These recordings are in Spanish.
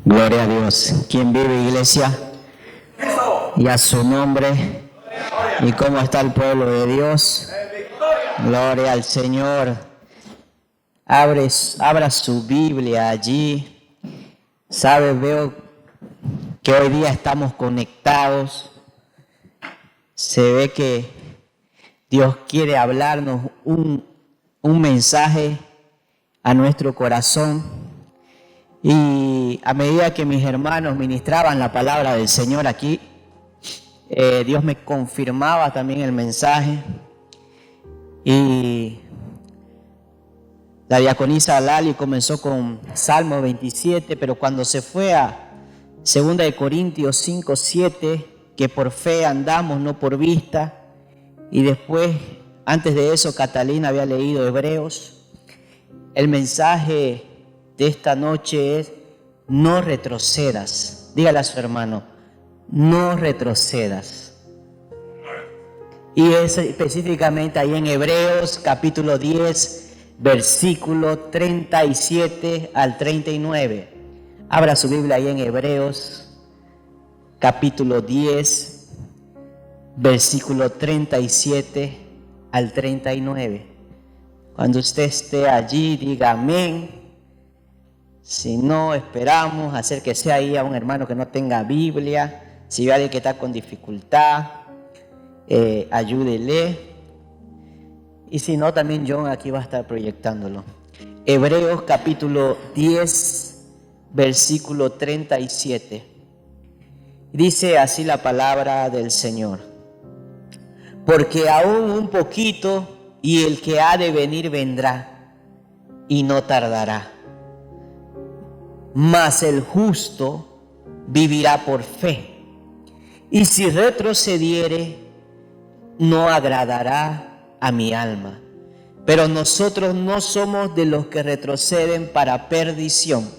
Gloria a Dios. ¿Quién vive, iglesia? Y a su nombre. ¿Y cómo está el pueblo de Dios? Gloria al Señor. Abra su Biblia allí. Veo que hoy día estamos conectados. Se ve que Dios quiere hablarnos un mensaje a nuestro corazón. Y a medida que mis hermanos ministraban la palabra del Señor aquí, Dios me confirmaba también el mensaje. Y la diaconisa Lali comenzó con Salmo 27, pero cuando se fue a 2 de Corintios 5, 7, que por fe andamos, no por vista. Y después, antes de eso, Catalina había leído Hebreos. El mensaje de esta noche es: no retrocedas. Dígale a su hermano: no retrocedas. Y es específicamente ahí en Hebreos capítulo 10, versículo 37 al 39. Abra su Biblia ahí en Hebreos capítulo 10, versículo 37 al 39. Cuando usted esté allí, diga amén. Si no, esperamos hacer que sea ahí a un hermano que no tenga Biblia. Si ve a alguien que está con dificultad, ayúdele. Y si no, también John aquí va a estar proyectándolo. Hebreos capítulo 10, versículo 37. Dice así la palabra del Señor: porque aún un poquito y el que ha de venir vendrá y no tardará. Mas el justo vivirá por fe, y si retrocediere, no agradará a mi alma. Pero nosotros no somos de los que retroceden para perdición,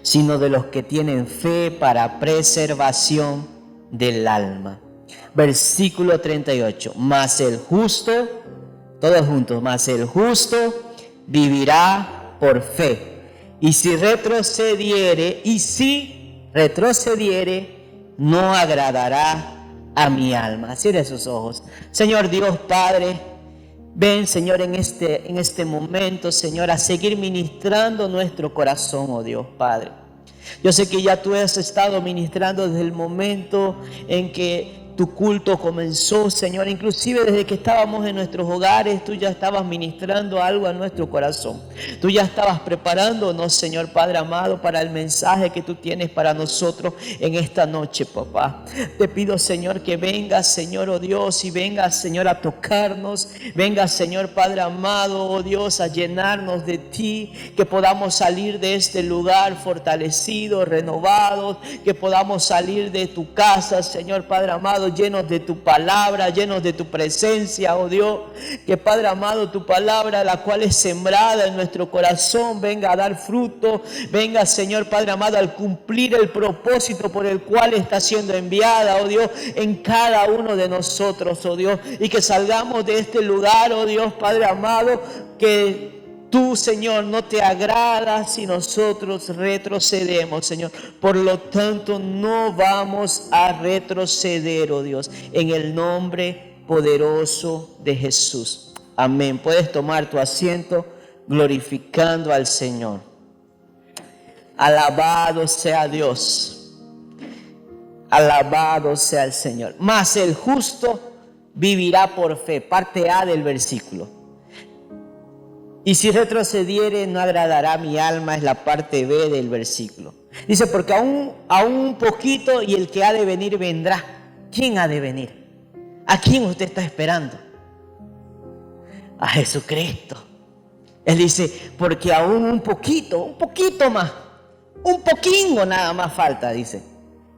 sino de los que tienen fe para preservación del alma. Versículo 38. Mas el justo, todos juntos, mas el justo vivirá por fe. Y si retrocediere, no agradará a mi alma. Cierre sus ojos. Señor Dios Padre, ven, Señor, en este momento, Señor, a seguir ministrando nuestro corazón, oh Dios Padre. Yo sé que ya tú has estado ministrando desde el momento en que tu culto comenzó, Señor. Inclusive desde que estábamos en nuestros hogares, tú ya estabas ministrando algo a nuestro corazón. Tú ya estabas preparándonos, Señor Padre amado, para el mensaje que tú tienes para nosotros en esta noche, papá. Te pido, Señor, que vengas, Señor, oh Dios, y vengas, Señor, a tocarnos. Vengas, Señor Padre amado, oh Dios, a llenarnos de ti. Que podamos salir de este lugar fortalecidos, renovados. Que podamos salir de tu casa, Señor Padre amado, llenos de tu palabra, llenos de tu presencia, oh Dios. Que Padre amado, tu palabra, la cual es sembrada en nuestro corazón, venga a dar fruto. Venga, Señor Padre amado, al cumplir el propósito por el cual está siendo enviada, oh Dios, en cada uno de nosotros, oh Dios. Y que salgamos de este lugar, oh Dios Padre amado, que tú, Señor, no te agradas si nosotros retrocedemos, Señor. Por lo tanto, no vamos a retroceder, oh Dios, en el nombre poderoso de Jesús. Amén. Puedes tomar tu asiento glorificando al Señor. Alabado sea Dios. Alabado sea el Señor. Mas el justo vivirá por fe. Parte A del versículo. Y si retrocediere, no agradará mi alma, es la parte B del versículo. Dice, porque aún un poquito y el que ha de venir vendrá. ¿Quién ha de venir? ¿A quién usted está esperando? A Jesucristo. Él dice, porque aún un poquito más, un poquingo nada más falta, dice.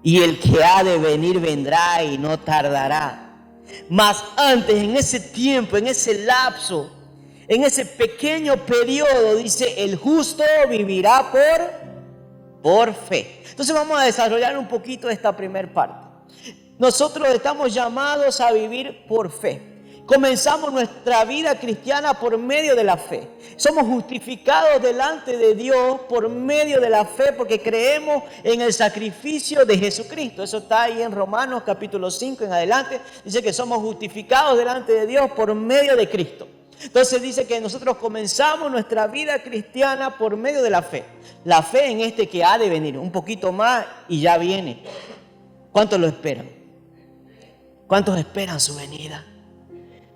Y el que ha de venir vendrá y no tardará. Mas antes, en ese tiempo, en ese lapso, en ese pequeño periodo, dice, el justo vivirá por fe. Entonces vamos a desarrollar un poquito esta primera parte. Nosotros estamos llamados a vivir por fe. Comenzamos nuestra vida cristiana por medio de la fe. Somos justificados delante de Dios por medio de la fe porque creemos en el sacrificio de Jesucristo. Eso está ahí en Romanos capítulo 5 en adelante. Dice que somos justificados delante de Dios por medio de Cristo. Entonces dice que nosotros comenzamos nuestra vida cristiana por medio de la fe. La fe en este que ha de venir, un poquito más y ya viene. ¿Cuántos lo esperan? ¿Cuántos esperan su venida?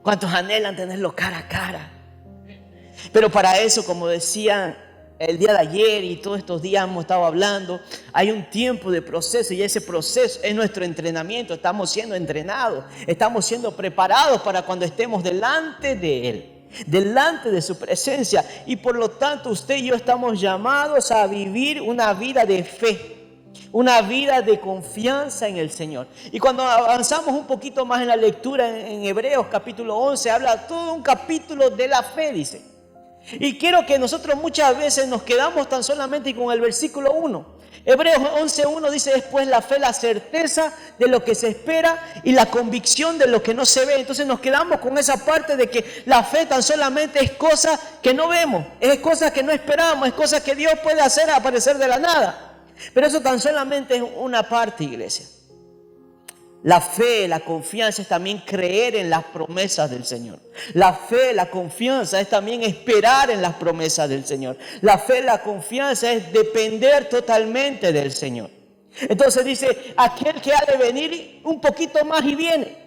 ¿Cuántos anhelan tenerlo cara a cara? Pero para eso, como decía el día de ayer y todos estos días hemos estado hablando, hay un tiempo de proceso y ese proceso es nuestro entrenamiento. Estamos siendo entrenados, estamos siendo preparados para cuando estemos delante de Él, delante de su presencia. Y por lo tanto usted y yo estamos llamados a vivir una vida de fe. Una vida de confianza en el Señor. Y cuando avanzamos un poquito más en la lectura en Hebreos capítulo 11, habla todo un capítulo de la fe, dice. Y quiero que nosotros muchas veces nos quedamos tan solamente con el versículo 1. Hebreos 11:1 dice: después la fe, la certeza de lo que se espera y la convicción de lo que no se ve. Entonces nos quedamos con esa parte de que la fe tan solamente es cosas que no vemos, es cosas que no esperamos, es cosas que Dios puede hacer aparecer de la nada. Pero eso tan solamente es una parte, iglesia. La fe, la confianza es también creer en las promesas del Señor. La fe, la confianza es también esperar en las promesas del Señor. La fe, la confianza es depender totalmente del Señor. Entonces dice, aquel que ha de venir un poquito más y viene.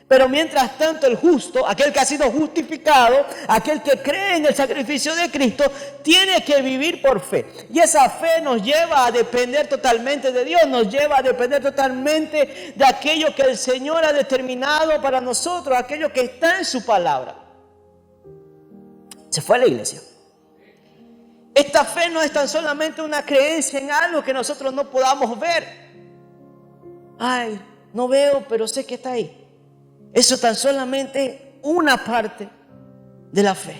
Pero mientras tanto el justo, aquel que ha sido justificado, aquel que cree en el sacrificio de Cristo, tiene que vivir por fe. Y esa fe nos lleva a depender totalmente de Dios, nos lleva a depender totalmente de aquello que el Señor ha determinado para nosotros, aquello que está en su palabra. Se fue a la iglesia. Esta fe no es tan solamente una creencia en algo que nosotros no podamos ver. Ay, no veo, pero sé que está ahí. Eso tan solamente una parte de la fe.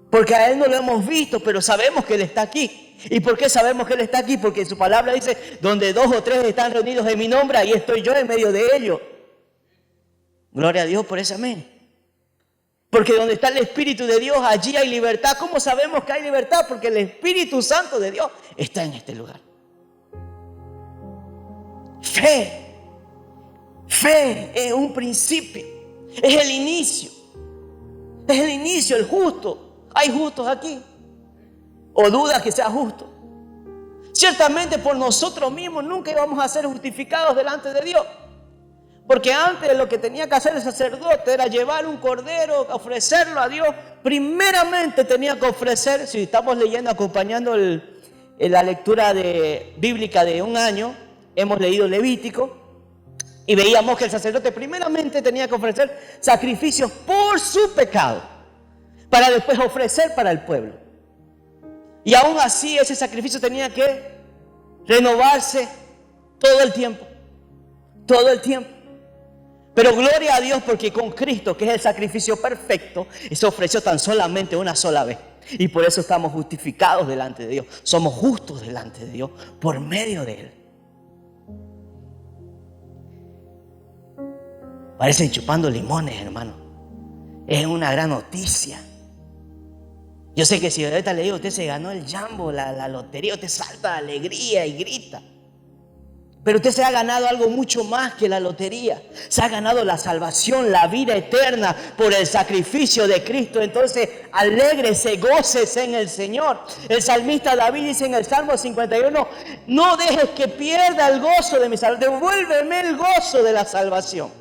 Porque a Él no lo hemos visto, pero sabemos que Él está aquí. ¿Y por qué sabemos que Él está aquí? Porque su palabra dice, donde 2 o 3 están reunidos en mi nombre, ahí estoy yo en medio de ellos. Gloria a Dios por ese amén. Porque donde está el Espíritu de Dios, allí hay libertad. ¿Cómo sabemos que hay libertad? Porque el Espíritu Santo de Dios está en este lugar. Fe. Fe es un principio, es el inicio, el justo. ¿Hay justos aquí? ¿O dudas que sea justo? Ciertamente por nosotros mismos nunca íbamos a ser justificados delante de Dios. Porque antes lo que tenía que hacer el sacerdote era llevar un cordero, ofrecerlo a Dios. Primeramente tenía que ofrecer, si estamos leyendo, acompañando la lectura bíblica de un año, hemos leído Levítico. Y veíamos que el sacerdote primeramente tenía que ofrecer sacrificios por su pecado, para después ofrecer para el pueblo. Y aún así ese sacrificio tenía que renovarse todo el tiempo. Todo el tiempo. Pero gloria a Dios porque con Cristo, que es el sacrificio perfecto, se ofreció tan solamente una sola vez. Y por eso estamos justificados delante de Dios. Somos justos delante de Dios por medio de Él. Parecen chupando limones, hermano. Es una gran noticia. Yo sé que si ahorita le digo, usted se ganó el jambo, la lotería, usted salta de alegría y grita. Pero usted se ha ganado algo mucho más que la lotería. Se ha ganado la salvación, la vida eterna por el sacrificio de Cristo. Entonces, alégrese, gócese en el Señor. El salmista David dice en el Salmo 51, no dejes que pierda el gozo de mi salvación. Devuélveme el gozo de la salvación.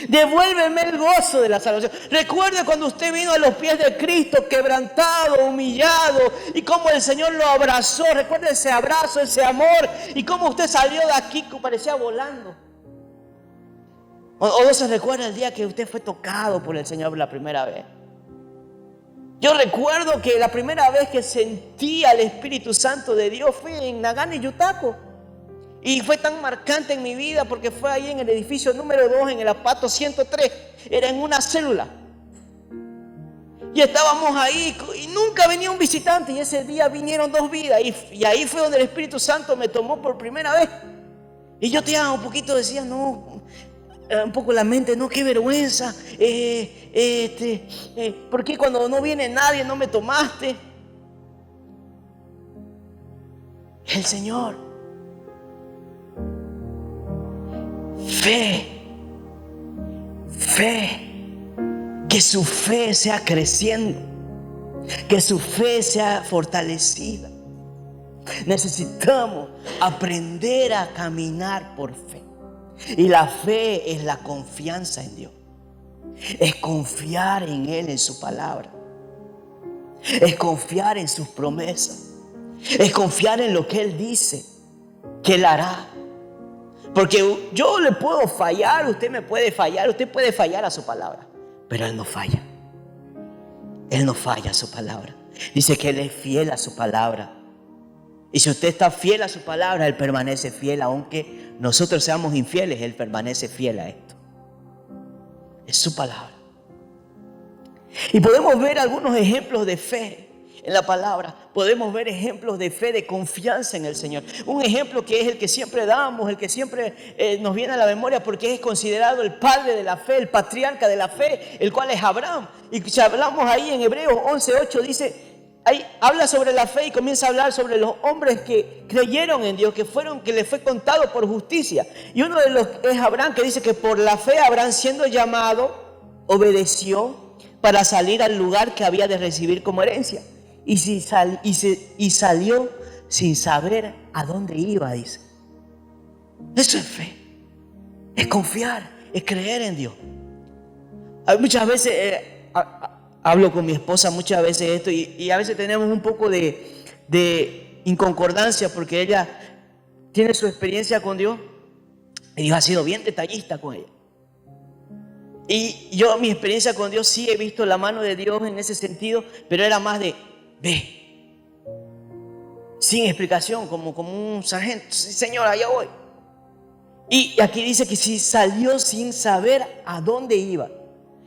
Devuélveme el gozo de la salvación. Recuerde cuando usted vino a los pies de Cristo, quebrantado, humillado, y cómo el Señor lo abrazó. Recuerde ese abrazo, ese amor, y cómo usted salió de aquí que parecía volando. O no se recuerda el día que usted fue tocado por el Señor por la primera vez. Yo recuerdo que la primera vez que sentí al Espíritu Santo de Dios fue en Nagano, Yutaco. Y fue tan marcante en mi vida porque fue ahí en el edificio número 2, en el Apato 103. Era en una célula. Y estábamos ahí y nunca venía un visitante. Y ese día vinieron 2 vidas. Y ahí fue donde el Espíritu Santo me tomó por primera vez. Y yo un poquito decía, no, un poco la mente, no, qué vergüenza, ¿por qué cuando no viene nadie no me tomaste? El Señor. Fe, que su fe sea creciendo, que su fe sea fortalecida. Necesitamos aprender a caminar por fe. Y la fe es la confianza en Dios. Es confiar en Él, en su palabra. Es confiar en sus promesas. Es confiar en lo que Él dice que Él hará. Porque yo le puedo fallar, usted me puede fallar, usted puede fallar a su palabra, pero Él no falla. Él no falla a su palabra. Dice que Él es fiel a su palabra. Y si usted está fiel a su palabra, Él permanece fiel. Aunque nosotros seamos infieles, Él permanece fiel a esto. Es su palabra. Y podemos ver algunos ejemplos de fe en la palabra. Podemos ver ejemplos de fe, de confianza en el Señor. Un ejemplo que es el que siempre damos, el que siempre nos viene a la memoria, porque es considerado el padre de la fe, el patriarca de la fe, el cual es Abraham. Y si hablamos ahí en Hebreos 11:8, dice... Ahí habla sobre la fe y comienza a hablar sobre los hombres que creyeron en Dios, que les fue contado por justicia. Y uno de los es Abraham, que dice que por la fe Abraham, siendo llamado, obedeció para salir al lugar que había de recibir como herencia. Y salió sin saber a dónde iba, dice. Eso es fe. Es confiar, es creer en Dios. Muchas veces... hablo con mi esposa muchas veces esto y a veces tenemos un poco de inconcordancia porque ella tiene su experiencia con Dios y Dios ha sido bien detallista con ella. Y yo mi experiencia con Dios sí he visto la mano de Dios en ese sentido, pero era más de ve, sin explicación, como un sargento. Sí, Señor, allá voy. Y aquí dice que si salió sin saber a dónde iba.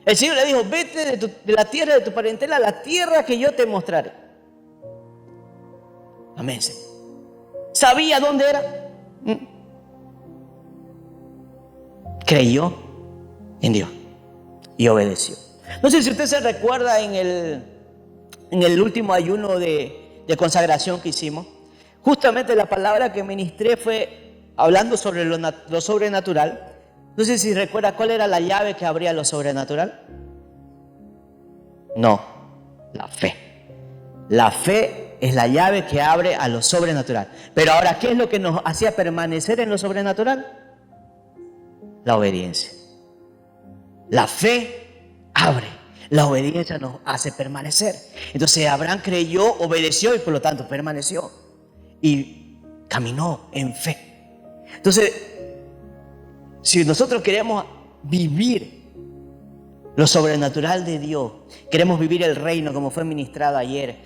El Señor le dijo, vete de la tierra de tu parentela a la tierra que yo te mostraré. Amén, Señor. ¿Sabía dónde era? Creyó en Dios y obedeció. No sé si usted se recuerda en el último ayuno de consagración que hicimos. Justamente la palabra que ministré fue hablando sobre lo sobrenatural. No sé si recuerda cuál era la llave que abría lo sobrenatural. No, la fe. La fe es la llave que abre a lo sobrenatural. Pero ahora, ¿qué es lo que nos hacía permanecer en lo sobrenatural? La obediencia. La fe abre, la obediencia nos hace permanecer. Entonces Abraham creyó, obedeció y por lo tanto permaneció. Y caminó en fe. Entonces, si nosotros queremos vivir lo sobrenatural de Dios, queremos vivir el reino como fue ministrado ayer,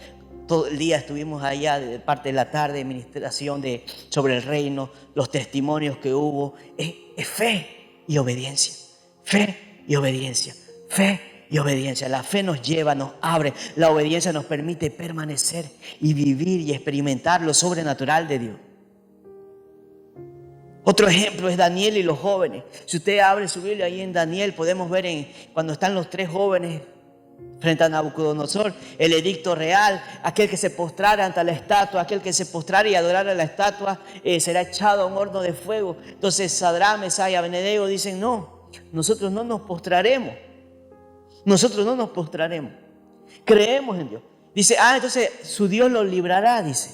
todo el día estuvimos allá, de parte de la tarde, ministración sobre el reino, los testimonios que hubo, es fe y obediencia, fe y obediencia, fe y obediencia. La fe nos lleva, nos abre, la obediencia nos permite permanecer y vivir y experimentar lo sobrenatural de Dios. Otro ejemplo es Daniel y los jóvenes. Si usted abre su Biblia ahí en Daniel, podemos ver cuando están los tres jóvenes frente a Nabucodonosor, el edicto real, aquel que se postrara ante la estatua, aquel que se postrara y adorara a la estatua, será echado a un horno de fuego. Entonces Sadrach, Mesach y Abednego dicen, no, nosotros no nos postraremos. Nosotros no nos postraremos. Creemos en Dios. Dice, entonces su Dios los librará, dice.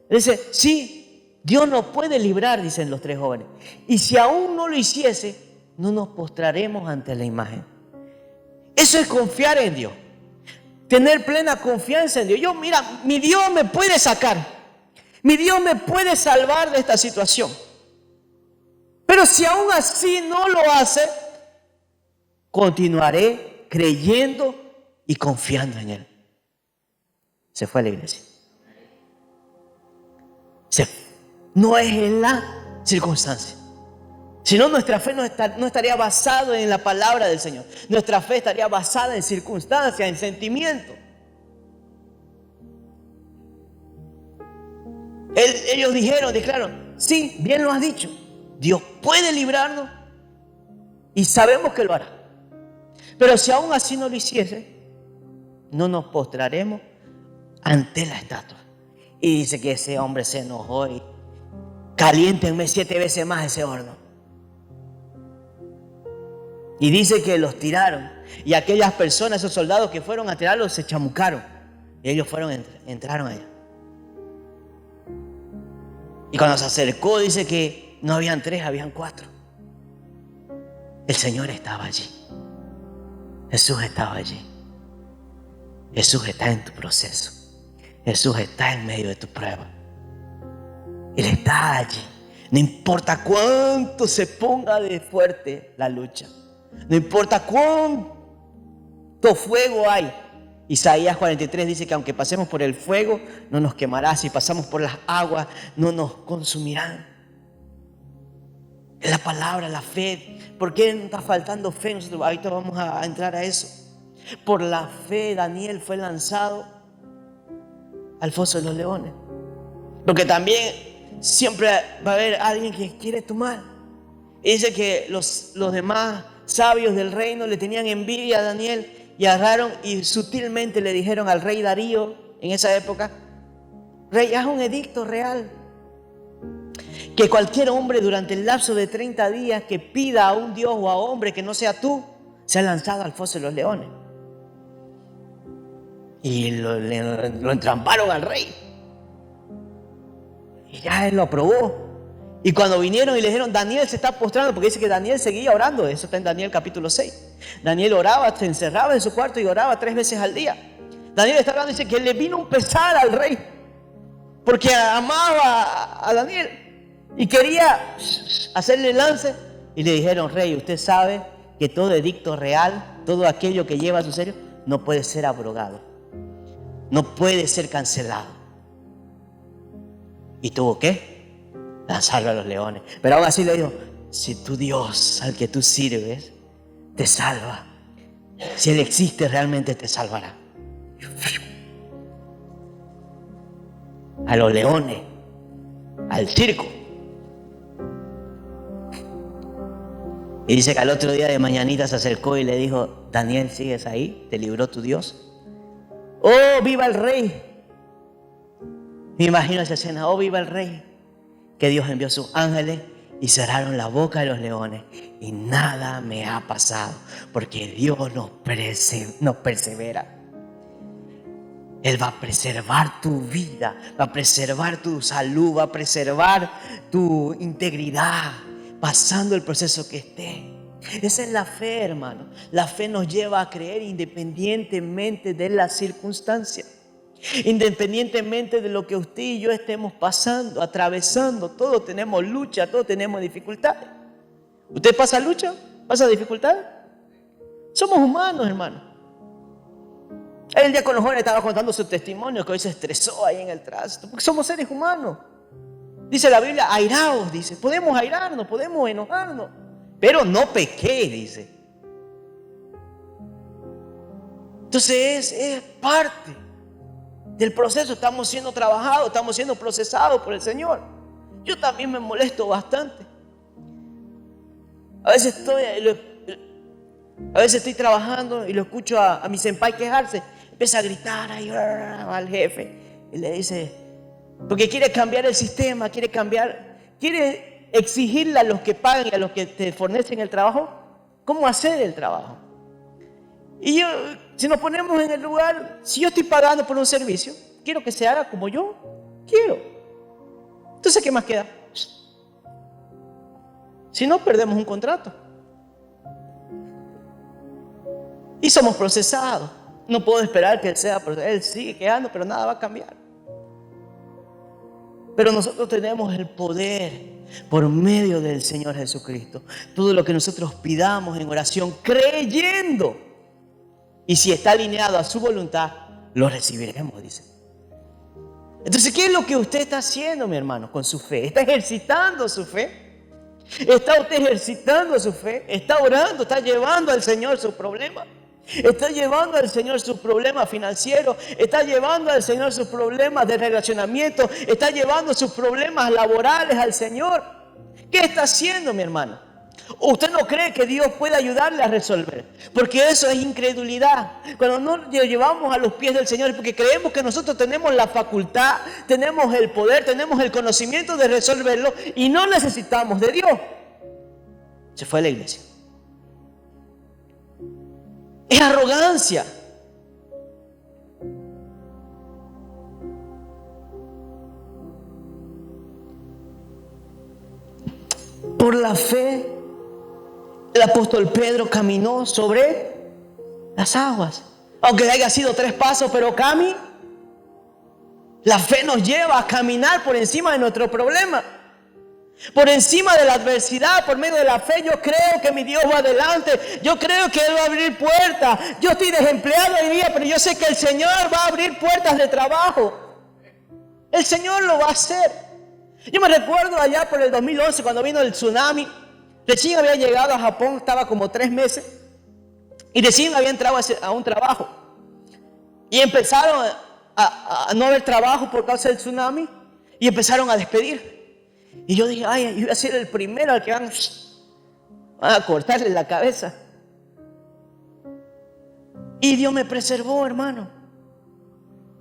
Dice, sí. Dios nos puede librar, dicen los tres jóvenes. Y si aún no lo hiciese, no nos postraremos ante la imagen. Eso es confiar en Dios. Tener plena confianza en Dios. Mira, mi Dios me puede sacar. Mi Dios me puede salvar de esta situación. Pero si aún así no lo hace, continuaré creyendo y confiando en Él. Se fue a la iglesia. Se fue. No es en la circunstancia. Si no, nuestra fe no estaría basada en la palabra del Señor. Nuestra fe estaría basada en circunstancias, en sentimientos. Ellos declararon, sí, bien lo has dicho. Dios puede librarnos. Y sabemos que lo hará. Pero si aún así no lo hiciese, no nos postraremos ante la estatua. Y dice que ese hombre se enojó y caliéntenme 7 veces más ese horno. Y dice que los tiraron. Y aquellas personas, esos soldados que fueron a tirarlos, se chamucaron. Y ellos entraron allá. Y cuando se acercó, dice que no habían 3, habían 4. El Señor estaba allí. Jesús estaba allí. Jesús está en tu proceso. Jesús está en medio de tu prueba. Él está allí. No importa cuánto se ponga de fuerte la lucha. No importa cuánto fuego hay. Isaías 43 dice que aunque pasemos por el fuego, no nos quemará. Si pasamos por las aguas, no nos consumirán. Es la palabra, la fe. ¿Por qué nos está faltando fe? Nosotros ahorita vamos a entrar a eso. Por la fe, Daniel fue lanzado al foso de los leones. Porque también siempre va a haber alguien que quiere tu mal. Y dice que los demás sabios del reino le tenían envidia a Daniel y agarraron y sutilmente le dijeron al rey Darío en esa época: rey, haz un edicto real que cualquier hombre durante el lapso de 30 días que pida a un dios o a hombre que no sea tú, sea lanzado al foso de los leones. Y lo entramparon al rey. Y ya él lo aprobó. Y cuando vinieron y le dijeron, Daniel se está postrando, porque dice que Daniel seguía orando. Eso está en Daniel capítulo 6. Daniel oraba, se encerraba en su cuarto y oraba 3 veces al día. Daniel está hablando y dice que le vino un pesar al rey, porque amaba a Daniel y quería hacerle lance. Y le dijeron, rey, usted sabe que todo edicto real, todo aquello que lleva a su sello, no puede ser abrogado, no puede ser cancelado. ¿Y tuvo qué? Lanzarlo a los leones. Pero aún así le dijo, si tu Dios al que tú sirves te salva, si Él existe realmente te salvará. A los leones, al circo. Y dice que al otro día de mañanita se acercó y le dijo, Daniel, ¿sigues ahí? ¿Te libró tu Dios? ¡Oh, viva el rey! Me imagino esa escena, ¡oh, viva el rey! Que Dios envió sus ángeles y cerraron la boca de los leones y nada me ha pasado, porque Dios nos persevera. Él va a preservar tu vida, va a preservar tu salud, va a preservar tu integridad, pasando el proceso que esté. Esa es la fe, hermano. La fe nos lleva a creer independientemente de las circunstancias. Independientemente de lo que usted y yo estemos pasando, atravesando, todos tenemos lucha, todos tenemos dificultades. ¿Usted pasa lucha? ¿Pasa dificultades? Somos humanos, hermano. El día con los jóvenes estaba contando su testimonio, que hoy se estresó ahí en el tránsito, porque somos seres humanos. Dice la Biblia, airaos, dice, podemos airarnos, podemos enojarnos, pero no pequé, dice. Entonces es parte del proceso. Estamos siendo trabajados, estamos siendo procesados por el Señor. Yo también me molesto bastante. A veces estoy trabajando y lo escucho a mi senpai quejarse. Empieza a gritar ahí al jefe y le dice, porque quiere cambiar el sistema, quiere exigirle a los que pagan y a los que te fornecen el trabajo cómo hacer el trabajo. Y yo, si nos ponemos en el lugar, si yo estoy pagando por un servicio, quiero que se haga como yo quiero. Entonces, ¿qué más queda? Si no, perdemos un contrato. Y somos procesados. No puedo esperar que Él sea procesado. Él sigue quedando, pero nada va a cambiar. Pero nosotros tenemos el poder por medio del Señor Jesucristo. Todo lo que nosotros pidamos en oración, creyendo. Y si está alineado a su voluntad, lo recibiremos, dice. Entonces, ¿qué es lo que usted está haciendo, mi hermano, con su fe? ¿Está ejercitando su fe? ¿Está usted ejercitando su fe? ¿Está orando? ¿Está llevando al Señor sus problemas? ¿Está llevando al Señor sus problemas financieros? ¿Está llevando al Señor sus problemas de relacionamiento? ¿Está llevando sus problemas laborales al Señor? ¿Qué está haciendo, mi hermano? ¿O usted no cree que Dios puede ayudarle a resolver? Porque eso es incredulidad. Cuando no lo llevamos a los pies del Señor es porque creemos que nosotros tenemos la facultad, tenemos el poder, tenemos el conocimiento de resolverlo y no necesitamos de Dios. Se fue a la iglesia. Es arrogancia. Por la fe, el apóstol Pedro caminó sobre las aguas. Aunque haya sido 3 pasos, pero caminó. La fe nos lleva a caminar por encima de nuestro problema. Por encima de la adversidad, por medio de la fe, yo creo que mi Dios va adelante. Yo creo que Él va a abrir puertas. Yo estoy desempleado hoy día, pero yo sé que el Señor va a abrir puertas de trabajo. El Señor lo va a hacer. Yo me recuerdo allá por el 2011, cuando vino el tsunami. Recién había llegado a Japón, estaba como 3 meses. Y recién había entrado a un trabajo. Y empezaron a no haber trabajo por causa del tsunami. Y empezaron a despedir. Y yo dije, ay, yo voy a ser el primero al que van a cortarle la cabeza. Y Dios me preservó, hermano.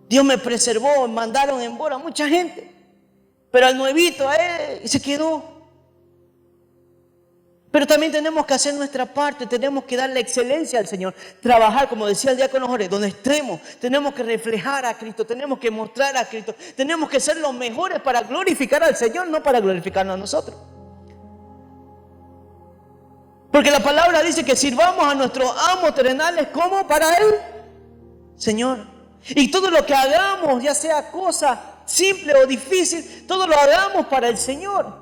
Dios me preservó, mandaron embora a mucha gente. Pero al nuevito, a él se quedó. Pero también tenemos que hacer nuestra parte, tenemos que darle excelencia al Señor. Trabajar, como decía el diácono Jorge, donde estemos, tenemos que reflejar a Cristo, tenemos que mostrar a Cristo, tenemos que ser los mejores para glorificar al Señor, no para glorificarnos a nosotros. Porque la palabra dice que sirvamos a nuestros amos terrenales como para Él, Señor. Y todo lo que hagamos, ya sea cosa simple o difícil, todo lo hagamos para el Señor.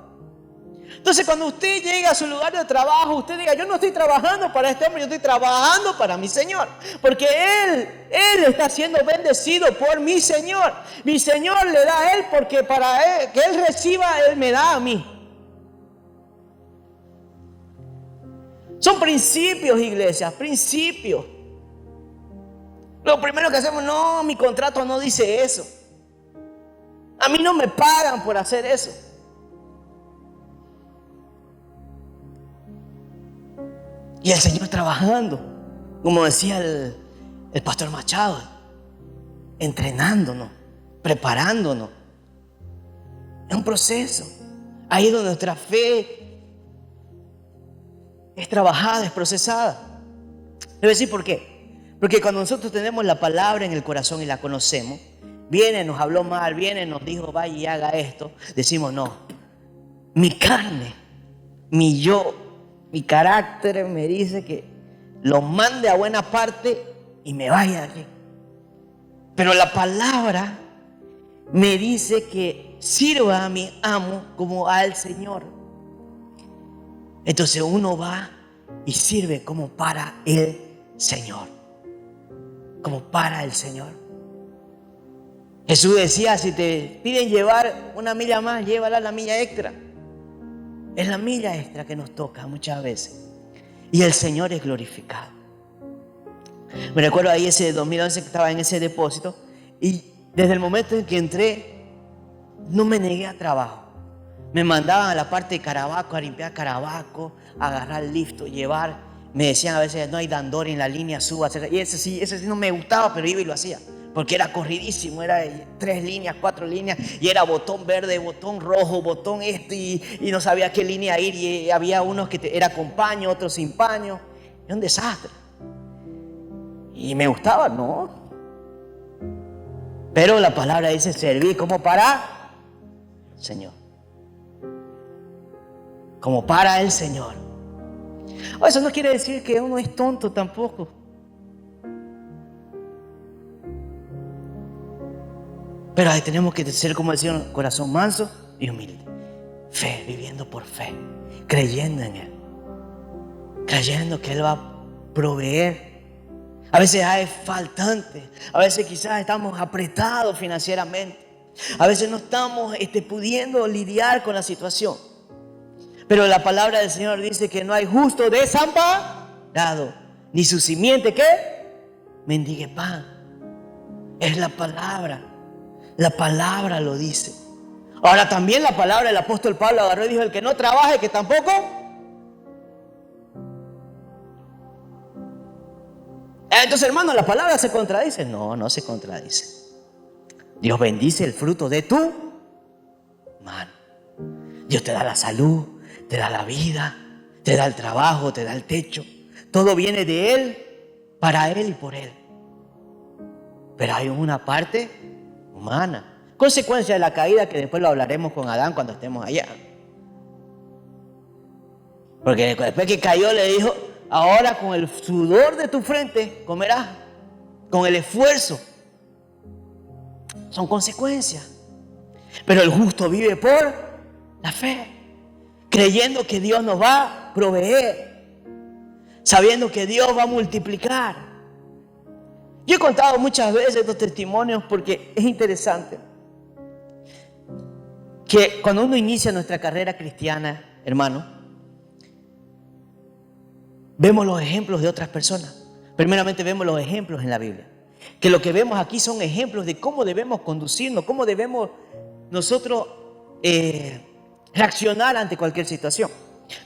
Entonces, cuando usted llega a su lugar de trabajo, usted diga, yo no estoy trabajando para este hombre, yo estoy trabajando para mi Señor. Porque Él está siendo bendecido por mi Señor. Mi Señor le da a Él porque para Él, que Él reciba, Él me da a mí. Son principios, iglesia, principios. Lo primero que hacemos, no, mi contrato no dice eso. A mí no me pagan por hacer eso. Y el Señor trabajando, como decía el pastor Machado, entrenándonos, preparándonos. Es un proceso. Ahí es donde nuestra fe es trabajada, es procesada. Le voy a decir por qué. Porque cuando nosotros tenemos la palabra en el corazón y la conocemos, viene, nos habló mal, viene, nos dijo, vaya y haga esto. Decimos, no, mi carne, mi yo, mi carácter me dice que lo mande a buena parte y me vaya de aquí. Pero la palabra me dice que sirva a mi amo como al Señor. Entonces uno va y sirve como para el Señor. Como para el Señor. Jesús decía, si te piden llevar una milla más, llévala la milla extra. Es la milla extra que nos toca muchas veces. Y el Señor es glorificado. Me recuerdo ahí ese 2011 que estaba en ese depósito. Y desde el momento en que entré, no me negué a trabajo. Me mandaban a la parte de Carabaco a limpiar Carabaco, a agarrar listo, llevar. Me decían a veces, no hay dandor en la línea, suba. Y ese sí no me gustaba, pero iba y lo hacía. Porque era corridísimo, era 3 líneas, 4 líneas, y era botón verde, botón rojo, botón y no sabía qué línea ir, y había unos que era con paño, otros sin paño. Era un desastre. Y me gustaba, ¿no? Pero la palabra dice, serví como para el Señor. Como para el Señor. Eso no quiere decir que uno es tonto tampoco. Pero ahí tenemos que ser como el Señor, corazón manso y humilde. Fe, viviendo por fe, creyendo en Él. Creyendo que Él va a proveer. A veces hay faltantes, a veces quizás estamos apretados financieramente. A veces no estamos pudiendo lidiar con la situación. Pero la palabra del Señor dice que no hay justo desamparado, ni su simiente, ¿qué? Mendigue pan. Es la palabra. La palabra lo dice. Ahora también la palabra del apóstol Pablo agarró y dijo, el que no trabaje, que tampoco Entonces, hermano, ¿la palabra se contradice? No, no se contradice. Dios bendice el fruto de tu mano. Dios te da la salud, te da la vida, te da el trabajo, te da el techo. Todo viene de Él, para Él y por Él. Pero hay una parte humana. Consecuencia de la caída, que después lo hablaremos con Adán cuando estemos allá. Porque después que cayó le dijo: ahora con el sudor de tu frente comerás, con el esfuerzo. Son consecuencias. Pero el justo vive por la fe, creyendo que Dios nos va a proveer, sabiendo que Dios va a multiplicar. Yo he contado muchas veces estos testimonios porque es interesante que cuando uno inicia nuestra carrera cristiana, hermano, vemos los ejemplos de otras personas. Primeramente vemos los ejemplos en la Biblia. Que lo que vemos aquí son ejemplos de cómo debemos conducirnos, cómo debemos nosotros reaccionar ante cualquier situación,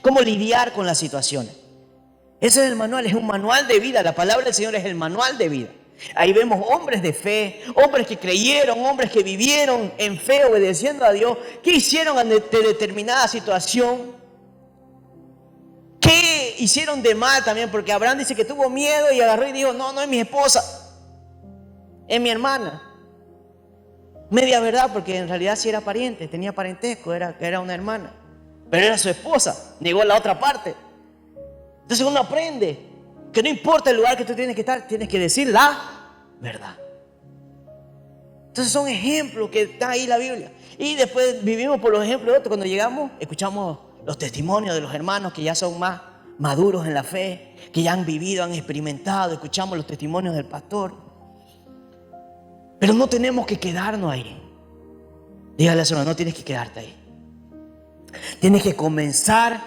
cómo lidiar con las situaciones. Ese es el manual, es un manual de vida. La palabra del Señor es el manual de vida. Ahí vemos hombres de fe, hombres que creyeron, hombres que vivieron en fe, obedeciendo a Dios, que hicieron ante determinada situación, que hicieron de mal también, porque Abraham dice que tuvo miedo y agarró y dijo: no, no es mi esposa, es mi hermana. Media verdad, porque en realidad sí era pariente, tenía parentesco, era una hermana, pero era su esposa, negó la otra parte. Entonces uno aprende que no importa el lugar que tú tienes que estar, tienes que decir la verdad. Entonces son ejemplos que está ahí en la Biblia. Y después vivimos por los ejemplos de otros. Cuando llegamos, escuchamos los testimonios de los hermanos que ya son más maduros en la fe, que ya han vivido, han experimentado. Escuchamos los testimonios del pastor. Pero no tenemos que quedarnos ahí. Dígale a su hermano: no tienes que quedarte ahí. Tienes que comenzar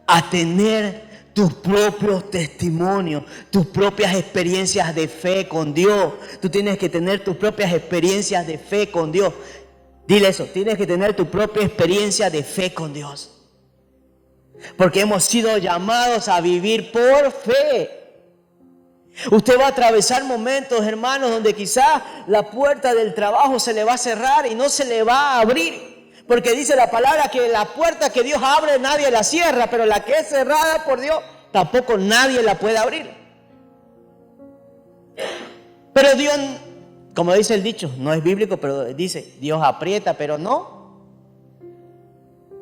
a tener tus propios testimonios, tus propias experiencias de fe con Dios. Tú tienes que tener tus propias experiencias de fe con Dios. Dile eso: tienes que tener tu propia experiencia de fe con Dios. Porque hemos sido llamados a vivir por fe. Usted va a atravesar momentos, hermanos, donde quizás la puerta del trabajo se le va a cerrar y no se le va a abrir. Porque dice la palabra que la puerta que Dios abre nadie la cierra, pero la que es cerrada por Dios tampoco nadie la puede abrir. Pero Dios, como dice el dicho, no es bíblico, pero dice: Dios aprieta, pero no.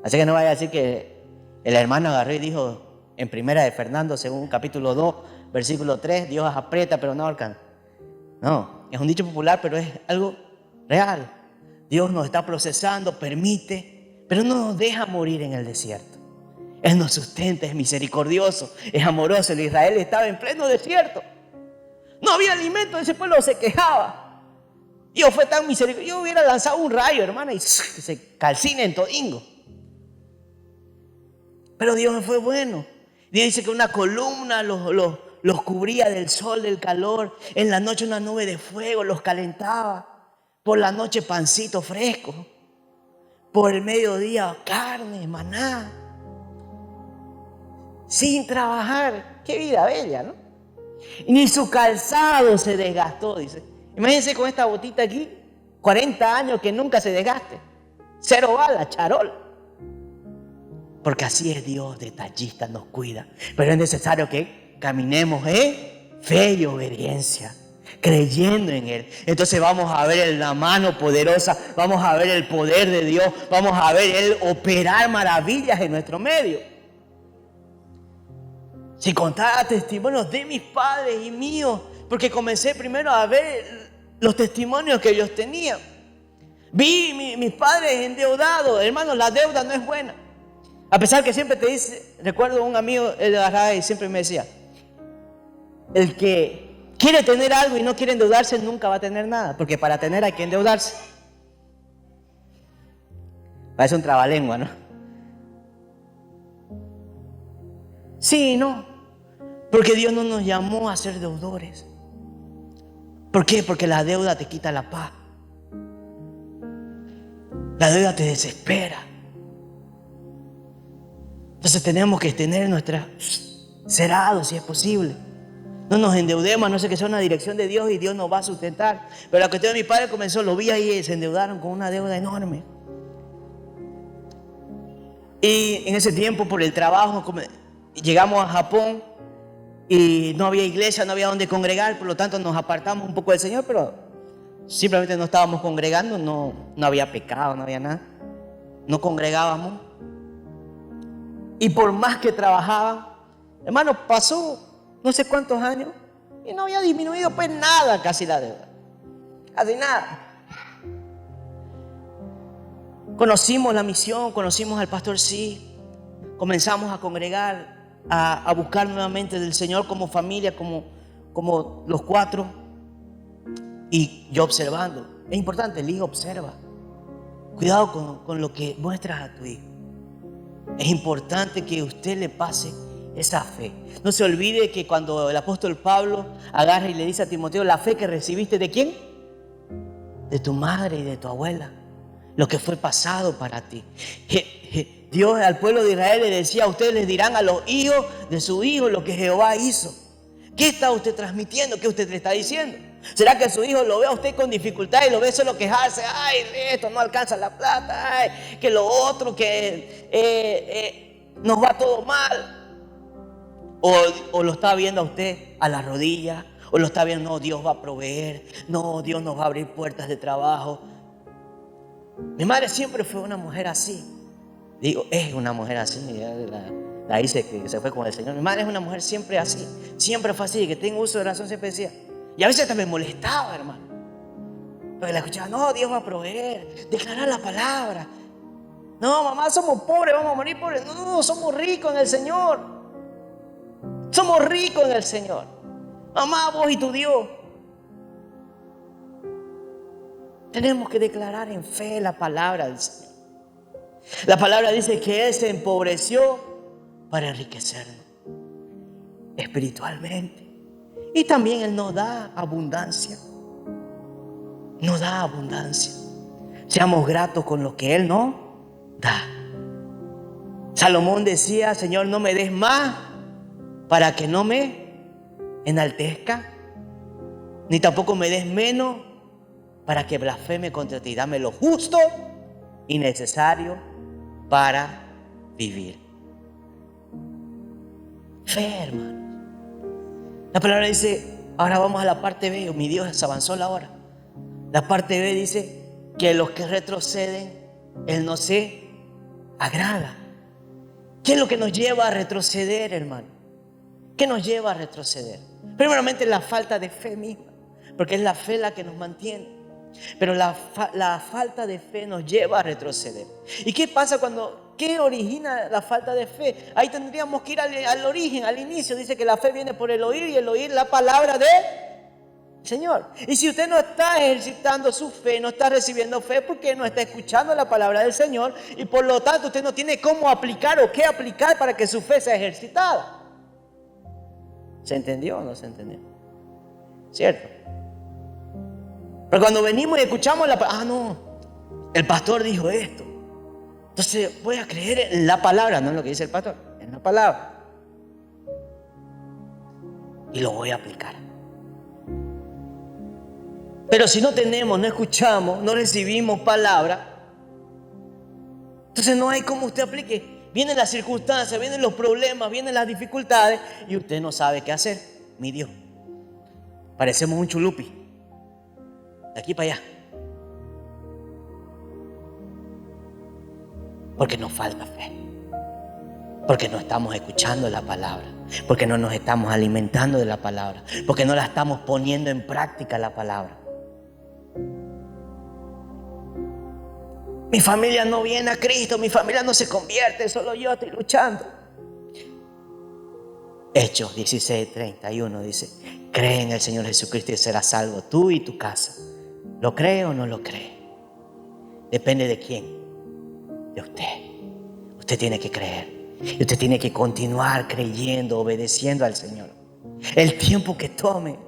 Así que no vaya a decir que el hermano agarró y dijo en Primera de Fernando, según capítulo 2, versículo 3, Dios aprieta pero no alcanza. No, es un dicho popular, pero es algo real. Dios nos está procesando, permite, pero no nos deja morir en el desierto. Él nos sustenta, es misericordioso, es amoroso. El Israel estaba en pleno desierto. No había alimento, ese pueblo se quejaba. Dios fue tan misericordioso. Yo hubiera lanzado un rayo, hermana, y se calcina en todingo. Pero Dios fue bueno. Dios dice que una columna los cubría del sol, del calor. En la noche una nube de fuego los calentaba. Por la noche pancito fresco. Por el mediodía carne, maná. Sin trabajar. Qué vida bella, ¿no? Ni su calzado se desgastó, dice. Imagínense con esta botita aquí, 40 años que nunca se desgaste. 0 balas, charol. Porque así es Dios, detallista, nos cuida. Pero es necesario que caminemos en fe y obediencia, creyendo en Él. Entonces vamos a ver la mano poderosa, vamos a ver el poder de Dios, vamos a ver Él operar maravillas en nuestro medio. Si contara testimonios de mis padres y míos, porque comencé primero a ver los testimonios que ellos tenían. Vi mis padres endeudados. Hermanos, la deuda no es buena. A pesar que siempre te dice, recuerdo un amigo, él de la y siempre me decía: el que quiere tener algo y no quiere endeudarse nunca va a tener nada, porque para tener hay que endeudarse. Parece un trabalengua, ¿no? Sí, no, porque Dios no nos llamó a ser deudores. ¿Por qué? Porque la deuda te quita la paz. La deuda te desespera. Entonces tenemos que tener nuestra cerrado, si es posible. No nos endeudemos, no sé que sea una dirección de Dios y Dios nos va a sustentar. Pero la cuestión de mi padre comenzó, lo vi ahí y se endeudaron con una deuda enorme. Y en ese tiempo, por el trabajo, llegamos a Japón y no había iglesia, no había donde congregar, por lo tanto nos apartamos un poco del Señor, pero simplemente no estábamos congregando, no había pecado, no había nada. No congregábamos. Y por más que trabajaba, hermano, pasó no sé cuántos años y no había disminuido pues nada casi la deuda. Casi nada. Conocimos la misión, conocimos al pastor Sí, comenzamos a congregar, a buscar nuevamente del Señor como familia, como los cuatro. Y yo observando, es importante, el hijo observa. Cuidado con lo que muestras a tu hijo. Es importante que usted le pase esa fe. No se olvide que cuando el apóstol Pablo agarra y le dice a Timoteo, la fe que recibiste, ¿de quién? De tu madre y de tu abuela. Lo que fue pasado para ti. Dios al pueblo de Israel le decía, ustedes les dirán a los hijos de su hijo lo que Jehová hizo. ¿Qué está usted transmitiendo? ¿Qué usted le está diciendo? ¿Será que su hijo lo ve a usted con dificultad y lo ve solo quejarse? Ay, esto no alcanza la plata, ay, que lo otro, que nos va todo mal. O lo está viendo a usted a la rodilla, o lo está viendo, no, Dios va a proveer, no, Dios nos va a abrir puertas de trabajo. Mi madre siempre fue una mujer así. Digo, es una mujer así. La hice que se fue con el Señor. Mi madre es una mujer siempre así. Siempre fue así. Que tengo uso de razón, siempre decía. Y a veces hasta me molestaba, hermano. Porque la escuchaba, no, Dios va a proveer. Declarar la palabra. No, mamá, somos pobres, vamos a morir pobres. No, somos ricos en el Señor. Somos ricos en el Señor. Mamá, vos y tu Dios. Tenemos que declarar en fe la palabra del Señor. La palabra dice que Él se empobreció para enriquecernos espiritualmente. Y también Él nos da abundancia. Nos da abundancia. Seamos gratos con lo que Él nos da. Salomón decía, Señor, no me des más para que no me enaltezca, ni tampoco me des menos para que blasfeme contra ti. Dame lo justo y necesario para vivir. Fe, hermano. La palabra dice, ahora vamos a la parte B. Mi Dios, se avanzó la hora. La parte B dice que los que retroceden, Él no se agrada. ¿Qué es lo que nos lleva a retroceder, hermano? ¿Qué nos lleva a retroceder? Primeramente la falta de fe misma, porque es la fe la que nos mantiene. Pero la falta de fe nos lleva a retroceder. ¿Y qué pasa qué origina la falta de fe? Ahí tendríamos que ir al origen, al inicio. Dice que la fe viene por el oír y el oír la palabra del Señor. Y si usted no está ejercitando su fe, no está recibiendo fe, porque no está escuchando la palabra del Señor, y por lo tanto usted no tiene cómo aplicar o qué aplicar para que su fe sea ejercitada. ¿Se entendió o no se entendió? ¿Cierto? Pero cuando venimos y escuchamos la palabra, no, el pastor dijo esto, entonces voy a creer en la palabra, no en lo que dice el pastor, en la palabra, y lo voy a aplicar. Pero si no tenemos, no escuchamos, no recibimos palabra, entonces no hay cómo usted aplique. Vienen las circunstancias, vienen los problemas, vienen las dificultades y usted no sabe qué hacer. Mi Dios, parecemos un chulupi, de aquí para allá, porque nos falta fe, porque no estamos escuchando la palabra, porque no nos estamos alimentando de la palabra, porque no la estamos poniendo en práctica la palabra. Mi familia no viene a Cristo, mi familia no se convierte, solo yo estoy luchando. Hechos 16:31 dice, cree en el Señor Jesucristo y serás salvo tú y tu casa. ¿Lo cree o no lo cree? Depende de quién. De usted. Usted tiene que creer. Y usted tiene que continuar creyendo, obedeciendo al Señor. El tiempo que tome.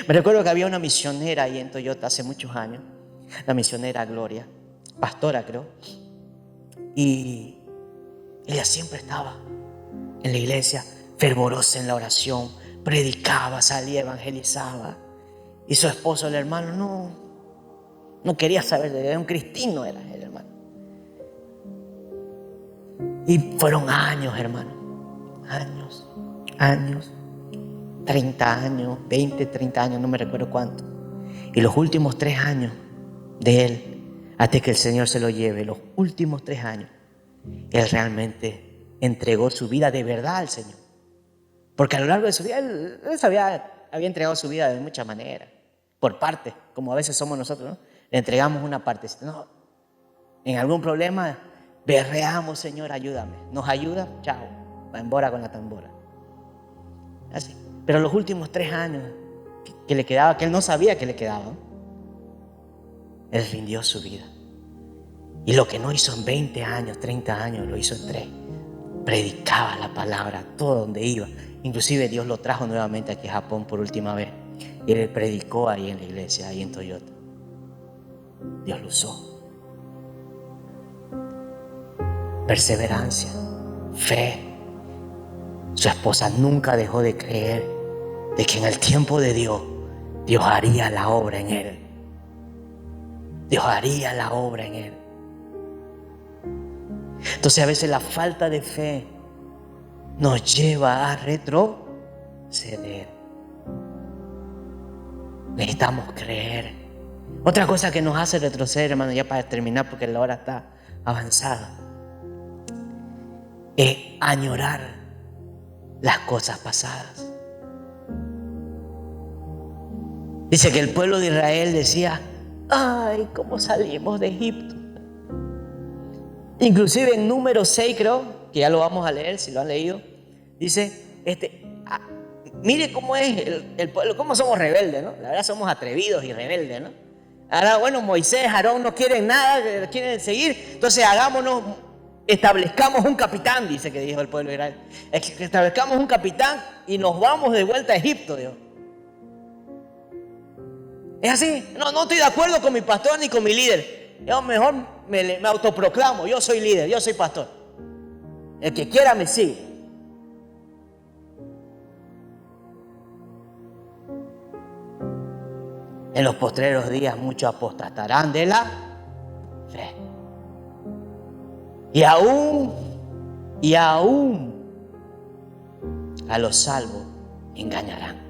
Me recuerdo que había una misionera ahí en Toyota hace muchos años. La misionera Gloria, pastora creo. Y ella siempre estaba en la iglesia, fervorosa en la oración, predicaba, salía, evangelizaba. Y su esposo, el hermano, no quería saber de él, era un cristino, era el hermano. Y fueron años, hermano, años, 30 años, 20, 30 años, no me recuerdo cuánto. Y los últimos 3 años de él, hasta que el Señor se lo lleve, los últimos 3 años, él realmente entregó su vida de verdad al Señor. Porque a lo largo de su vida, él había entregado su vida de muchas maneras, por partes, como a veces somos nosotros, ¿no? Le entregamos una parte. No, en algún problema, berreamos, Señor, ayúdame. Nos ayuda, chao, va embora con la tambora. Así. Pero los últimos 3 años que le quedaba, que él no sabía que le quedaban, él rindió su vida. Y lo que no hizo en 20 años, 30 años, lo hizo en 3. Predicaba la palabra todo donde iba. Inclusive Dios lo trajo nuevamente aquí a Japón por última vez. Y él predicó ahí en la iglesia, ahí en Toyota. Dios lo usó. Perseverancia, fe. Su esposa nunca dejó de creer de que en el tiempo de Dios, Dios haría la obra en él. Dios haría la obra en él. Entonces a veces la falta de fe nos lleva a retroceder. Necesitamos creer. Otra cosa que nos hace retroceder, hermano, ya para terminar porque la hora está avanzada, es añorar las cosas pasadas. Dice que el pueblo de Israel decía: ay, cómo salimos de Egipto. Inclusive en número 6, creo, que ya lo vamos a leer, si lo han leído, dice, mire cómo es el pueblo, cómo somos rebeldes, ¿no? La verdad somos atrevidos y rebeldes, ¿no? Ahora, bueno, Moisés, Aarón no quieren nada, quieren seguir, entonces establezcamos un capitán, dice que dijo el pueblo de Israel. Establezcamos un capitán y nos vamos de vuelta a Egipto, Dios. Es así. No estoy de acuerdo con mi pastor ni con mi líder. Yo mejor me autoproclamo, yo soy líder, yo soy pastor. El que quiera me sigue. En los postreros días muchos apostatarán de la fe. Y aún a los salvos engañarán.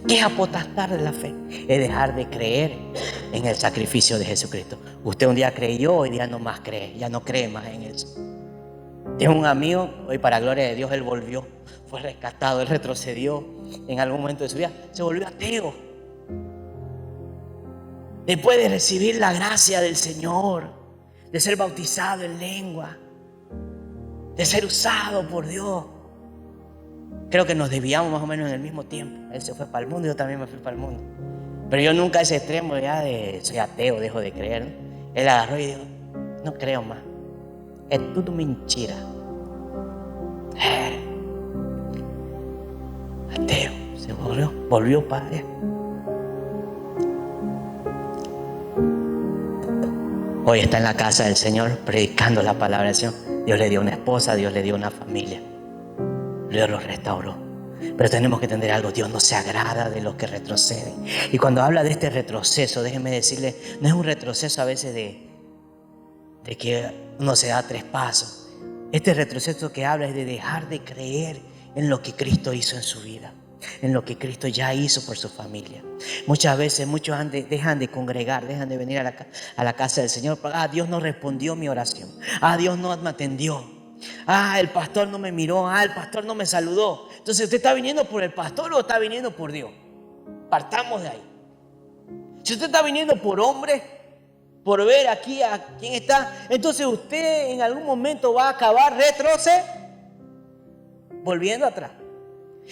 ¿Qué es apostar de la fe? Es dejar de creer en el sacrificio de Jesucristo. Usted un día creyó, hoy día no más cree, ya no cree más en eso. Tengo un amigo, hoy para gloria de Dios, él volvió, fue rescatado, él retrocedió en algún momento de su vida, se volvió ateo. Después de recibir la gracia del Señor, de ser bautizado en lengua, de ser usado por Dios. Creo que nos desviamos más o menos en el mismo tiempo. Él se fue para el mundo y yo también me fui para el mundo. Pero yo nunca a ese extremo ya de soy ateo, dejo de creer, ¿no? Él agarró y dijo: no creo más. Es todo mentira. Ateo. Se volvió para allá. Hoy está en la casa del Señor predicando la palabra del Señor. Dios le dio una esposa, Dios le dio una familia. Dios los restauró. Pero tenemos que entender algo: Dios no se agrada de los que retroceden. Y cuando habla de este retroceso, déjenme decirle, no es un retroceso a veces de que uno se da 3 pasos. Este retroceso que habla es de dejar de creer en lo que Cristo hizo en su vida, en lo que Cristo ya hizo por su familia. Muchas veces muchos dejan de congregar, dejan de venir a la casa del Señor. Dios no respondió mi oración. Dios no me atendió. El pastor no me miró. El pastor no me saludó. Entonces, ¿usted está viniendo por el pastor o está viniendo por Dios? Partamos de ahí. Si usted está viniendo por hombre, por ver aquí a quién está, entonces usted en algún momento va a acabar volviendo atrás.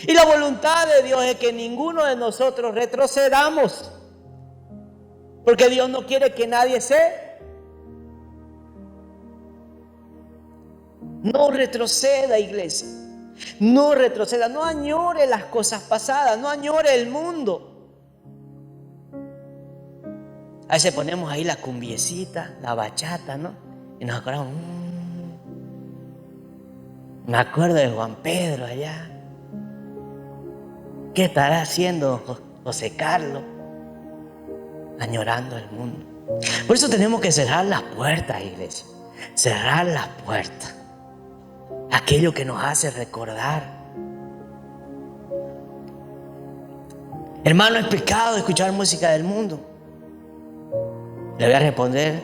Y la voluntad de Dios es que ninguno de nosotros retrocedamos, porque Dios no quiere que nadie no retroceda, iglesia. No retroceda, no añore las cosas pasadas, no añore el mundo. A veces ponemos ahí la cumbiecita, la bachata, ¿no? Y nos acordamos, Me acuerdo de Juan Pedro allá. ¿Qué estará haciendo José Carlos? Añorando el mundo. Por eso tenemos que cerrar las puertas, iglesia. Cerrar las puertas. Aquello que nos hace recordar. Hermano, ¿es pecado escuchar música del mundo? Le voy a responder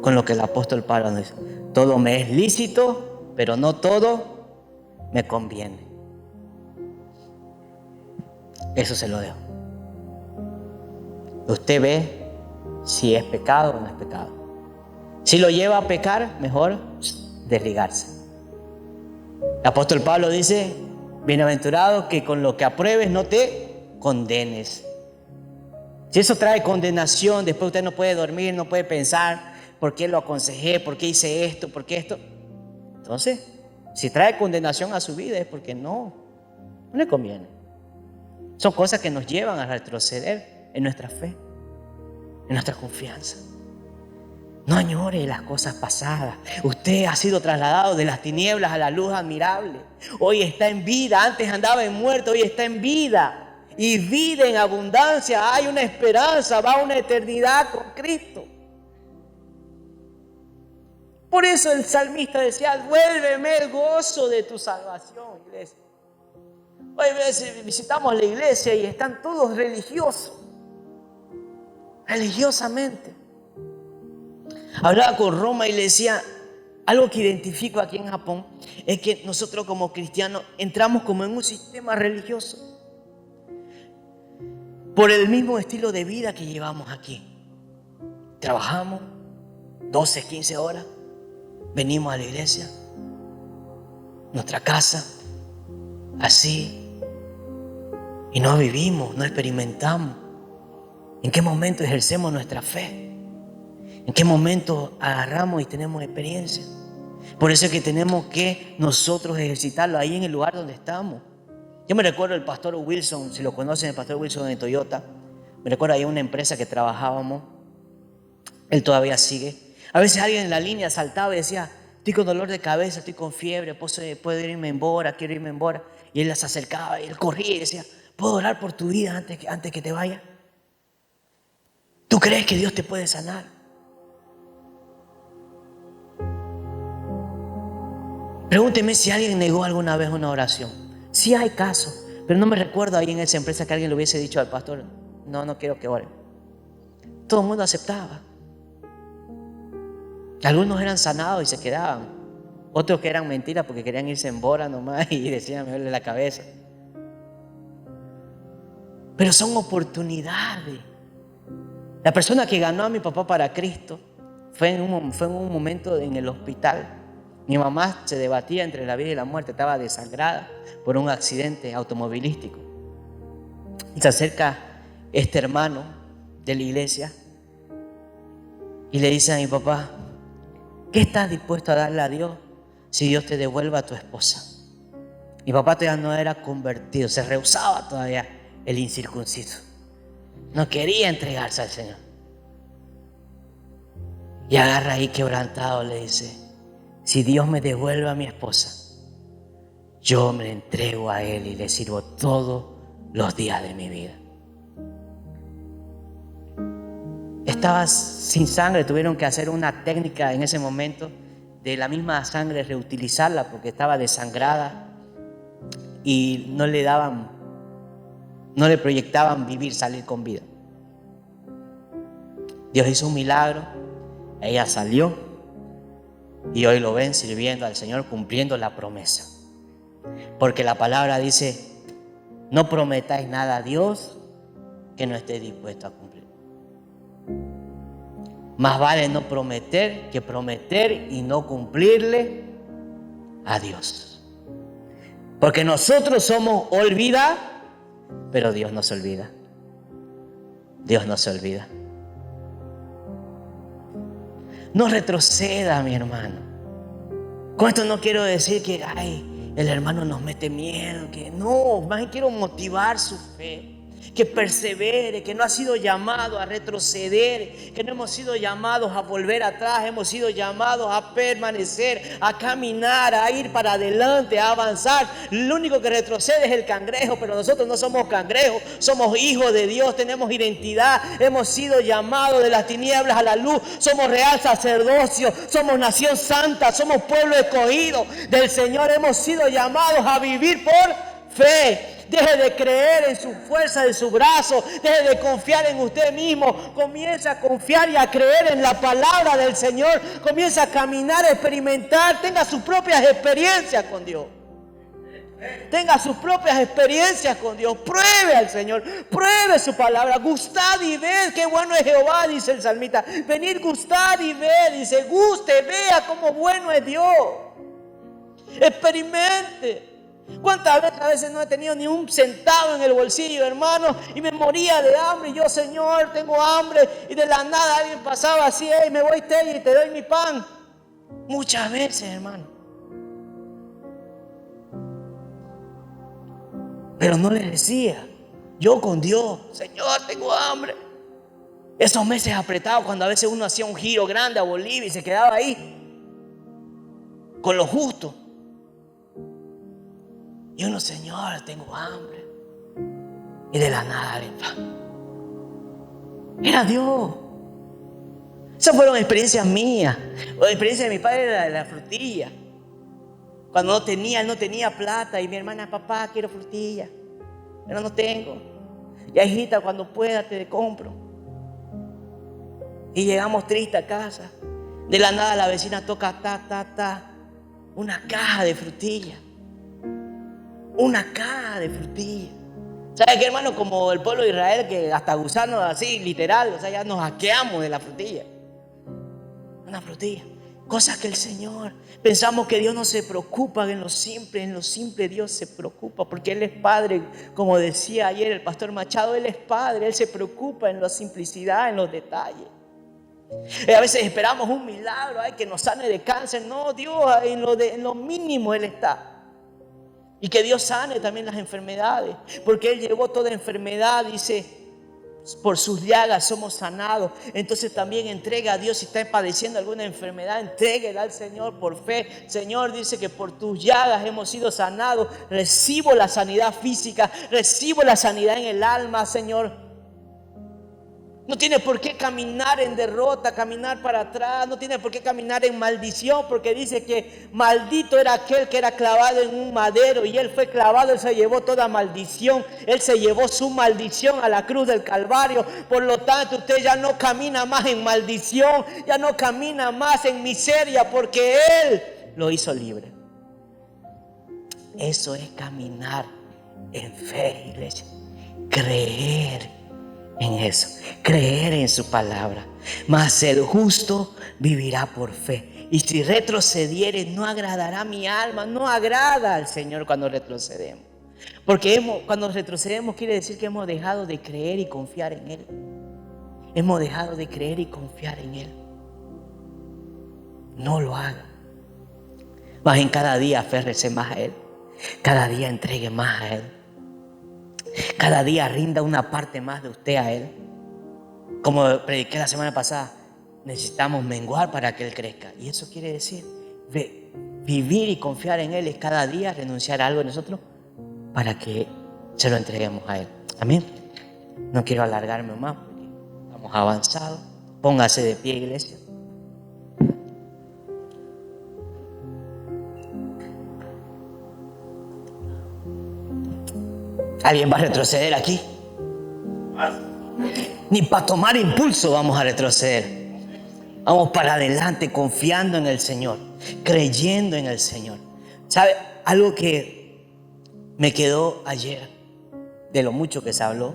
con lo que el apóstol Pablo dice. Todo me es lícito, pero no todo me conviene. Eso se lo dejo. Usted ve si es pecado o no es pecado. Si lo lleva a pecar, mejor desligarse. El apóstol Pablo dice, bienaventurado que con lo que apruebes no te condenes. Si eso trae condenación, después usted no puede dormir, no puede pensar, ¿por qué lo aconsejé? ¿Por qué hice esto? ¿Por qué esto? Entonces, si trae condenación a su vida es porque no le conviene. Son cosas que nos llevan a retroceder en nuestra fe, en nuestra confianza. No añore las cosas pasadas. Usted ha sido trasladado de las tinieblas a la luz admirable. Hoy está en vida. Antes andaba en muerte, hoy está en vida. Y vida en abundancia. Hay una esperanza, va a una eternidad con Cristo. Por eso el salmista decía, vuélveme el gozo de tu salvación, iglesia. Hoy visitamos la iglesia y están todos religiosos. Religiosamente. Hablaba con Roma y le decía, algo que identifico aquí en Japón es que nosotros como cristianos entramos como en un sistema religioso por el mismo estilo de vida que llevamos aquí. Trabajamos 12, 15 horas, venimos a la iglesia, nuestra casa, así, y no vivimos, no experimentamos. ¿En qué momento ejercemos nuestra fe? ¿En qué momento agarramos y tenemos experiencia? Por eso es que tenemos que nosotros ejercitarlo ahí en el lugar donde estamos. Yo me recuerdo el pastor Wilson, si lo conocen, el pastor Wilson de Toyota. Me recuerdo ahí en una empresa que trabajábamos. Él todavía sigue. A veces alguien en la línea saltaba y decía, estoy con dolor de cabeza, estoy con fiebre, puedo irme embora, quiero irme embora. Y él se acercaba y él corría y decía, ¿puedo orar por tu vida antes que te vaya? ¿Tú crees que Dios te puede sanar? Pregúnteme si alguien negó alguna vez una oración. Sí hay casos, pero no me recuerdo ahí en esa empresa que alguien le hubiese dicho al pastor, no quiero que ore. Todo el mundo aceptaba. Algunos eran sanados y se quedaban. Otros que eran mentiras porque querían irse en bora nomás y decían, me duele la cabeza. Pero son oportunidades. La persona que ganó a mi papá para Cristo fue en un momento en el hospital. Mi mamá se debatía entre la vida y la muerte, estaba desangrada por un accidente automovilístico. Y se acerca este hermano de la iglesia y le dice a mi papá, ¿qué estás dispuesto a darle a Dios si Dios te devuelve a tu esposa? Mi papá todavía no era convertido, se rehusaba todavía el incircunciso. No quería entregarse al Señor. Y agarra ahí quebrantado, le dice, si Dios me devuelve a mi esposa, yo me entrego a Él y le sirvo todos los días de mi vida. Estaba sin sangre, tuvieron que hacer una técnica en ese momento de la misma sangre, reutilizarla porque estaba desangrada y no le proyectaban vivir, salir con vida. Dios hizo un milagro, ella salió y hoy lo ven sirviendo al Señor, cumpliendo la promesa. Porque la palabra dice, no prometáis nada a Dios que no esté dispuesto a cumplir. Más vale no prometer que prometer y no cumplirle a Dios. Porque nosotros somos olvidados, pero Dios no se olvida. Dios no se olvida. No retroceda, mi hermano. Con esto no quiero decir que el hermano nos mete miedo, que no, más bien quiero motivar su fe. que persevere, que no ha sido llamado a retroceder, que no hemos sido llamados a volver atrás, hemos sido llamados a permanecer, a caminar, a ir para adelante, a avanzar. Lo único que retrocede es el cangrejo, pero nosotros no somos cangrejos, somos hijos de Dios, tenemos identidad, hemos sido llamados de las tinieblas a la luz, somos real sacerdocio, somos nación santa, somos pueblo escogido del Señor, hemos sido llamados a vivir por fe. Deje de creer en su fuerza de su brazo. Deje de confiar en usted mismo. Comienza a confiar y a creer en la palabra del Señor. Comienza a caminar, a experimentar. Tenga sus propias experiencias con Dios. Tenga sus propias experiencias con Dios. Pruebe al Señor. Pruebe su palabra. Gustad y ved qué bueno es Jehová, dice el salmista. Venid, gustad y ved. Dice, guste, vea cómo bueno es Dios. Experimente. ¿Cuántas veces a veces no he tenido ni un centavo en el bolsillo, hermano? Y me moría de hambre. Y yo, Señor, tengo hambre. Y de la nada alguien pasaba así, hey, me voy y te doy mi pan. Muchas veces, hermano. Pero no les decía, yo con Dios, Señor, tengo hambre. Esos meses apretados, cuando a veces uno hacía un giro grande a Bolivia y se quedaba ahí, con lo justo. Y uno, Señor, tengo hambre. Y de la nada le pan. Era Dios. Esas fueron experiencias mías. La experiencia de mi padre era la frutilla. Cuando él no tenía plata. Y mi hermana, papá, quiero frutilla. Pero no tengo. Ya, hijita, cuando pueda te compro. Y llegamos tristes a casa. De la nada la vecina toca una caja de frutilla. Una caja de frutilla. ¿Sabes qué, hermano? Como el pueblo de Israel, que hasta gusanos así, literal, o sea, ya nos hackeamos de la frutilla. Una frutilla. Cosas que el Señor, pensamos que Dios no se preocupa en lo simple Dios se preocupa, porque Él es Padre, como decía ayer el pastor Machado, Él es Padre, Él se preocupa en la simplicidad, en los detalles. A veces esperamos un milagro, que nos sane de cáncer. No, Dios, en lo mínimo Él está. Y que Dios sane también las enfermedades, porque Él llevó toda enfermedad, dice, por sus llagas somos sanados. Entonces también entrega a Dios, si está padeciendo alguna enfermedad, entréguela al Señor por fe. Señor, dice que por tus llagas hemos sido sanados. Recibo la sanidad física, recibo la sanidad en el alma, Señor. No tiene por qué caminar en derrota, caminar para atrás. No tiene por qué caminar en maldición, porque dice que maldito era aquel que era clavado en un madero. Y Él fue clavado, Él se llevó toda maldición. Él se llevó su maldición a la cruz del Calvario. Por lo tanto, usted ya no camina más en maldición, ya no camina más en miseria, porque Él lo hizo libre. Eso es caminar en fe, iglesia. Creer en eso, creer en su palabra. Mas el justo vivirá por fe. Y si retrocediere, no agradará a mi alma. No agrada al Señor cuando retrocedemos. Porque cuando retrocedemos quiere decir que hemos dejado de creer y confiar en Él. Hemos dejado de creer y confiar en Él. No lo haga. Más en cada día aférrese más a Él. Cada día entregue más a Él. Cada día rinda una parte más de usted a Él. Como prediqué la semana pasada, necesitamos menguar para que Él crezca. Y eso quiere decir, vivir y confiar en Él es cada día renunciar a algo de nosotros para que se lo entreguemos a Él. Amén. No quiero alargarme más porque estamos avanzados. Póngase de pie, iglesia. ¿Alguien va a retroceder aquí? Ni para tomar impulso vamos a retroceder. Vamos para adelante confiando en el Señor, creyendo en el Señor. ¿Sabe? Algo que me quedó ayer de lo mucho que se habló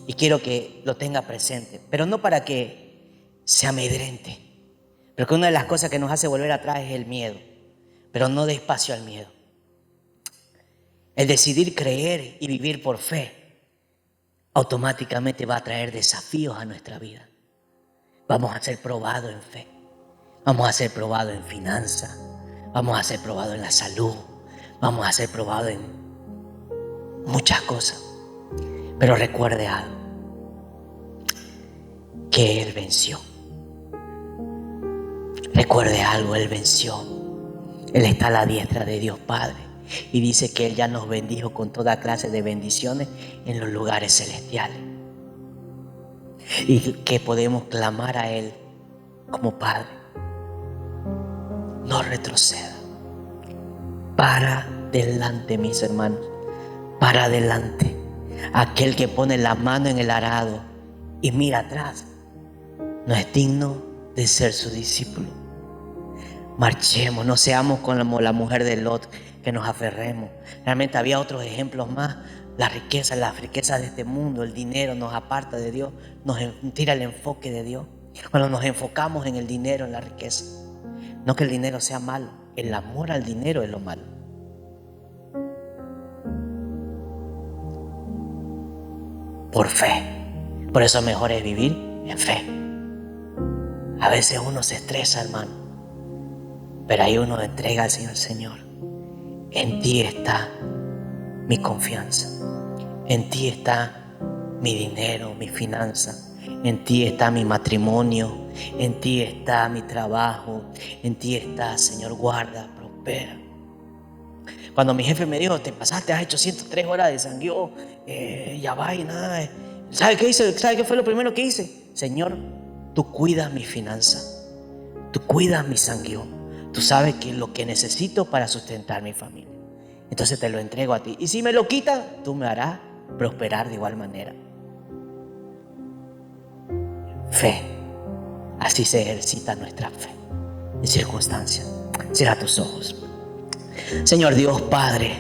y quiero que lo tenga presente, pero no para que se amedrente, porque una de las cosas que nos hace volver atrás es el miedo, pero no dé espacio al miedo. El decidir creer y vivir por fe automáticamente va a traer desafíos a nuestra vida. Vamos a ser probados en fe. Vamos a ser probados en finanzas. Vamos a ser probados en la salud. Vamos a ser probados en muchas cosas. Pero recuerde algo, que Él venció. Recuerde algo, Él venció. Él está a la diestra de Dios Padre y dice que Él ya nos bendijo con toda clase de bendiciones en los lugares celestiales. Y que podemos clamar a Él como Padre. No retroceda. Para adelante, mis hermanos. Para adelante. Aquel que pone la mano en el arado y mira atrás no es digno de ser su discípulo. Marchemos, no seamos como la mujer de Lot, que nos aferremos. Realmente había otros ejemplos más. Las riquezas de este mundo, el dinero nos aparta de Dios, nos tira el enfoque de Dios. Cuando nos enfocamos en el dinero, en la riqueza. No que el dinero sea malo, el amor al dinero es lo malo. Por fe. Por eso mejor es vivir en fe. A veces uno se estresa, hermano, pero ahí uno entrega al Señor. Señor, en ti está mi confianza, en ti está mi dinero, mi finanza, en ti está mi matrimonio, en ti está mi trabajo, en ti está, Señor, guarda, prospera. Cuando mi jefe me dijo, te pasaste, has hecho 103 horas de sangueo, ya va y nada. ¿Sabe qué hice? ¿Sabe qué fue lo primero que hice? Señor, tú cuidas mi finanza, tú cuidas mi sangueo, tú sabes que es lo que necesito para sustentar mi familia. Entonces te lo entrego a ti. Y si me lo quitas, tú me harás prosperar de igual manera. Fe. Así se ejercita nuestra fe en circunstancias. Cierra tus ojos. Señor Dios Padre,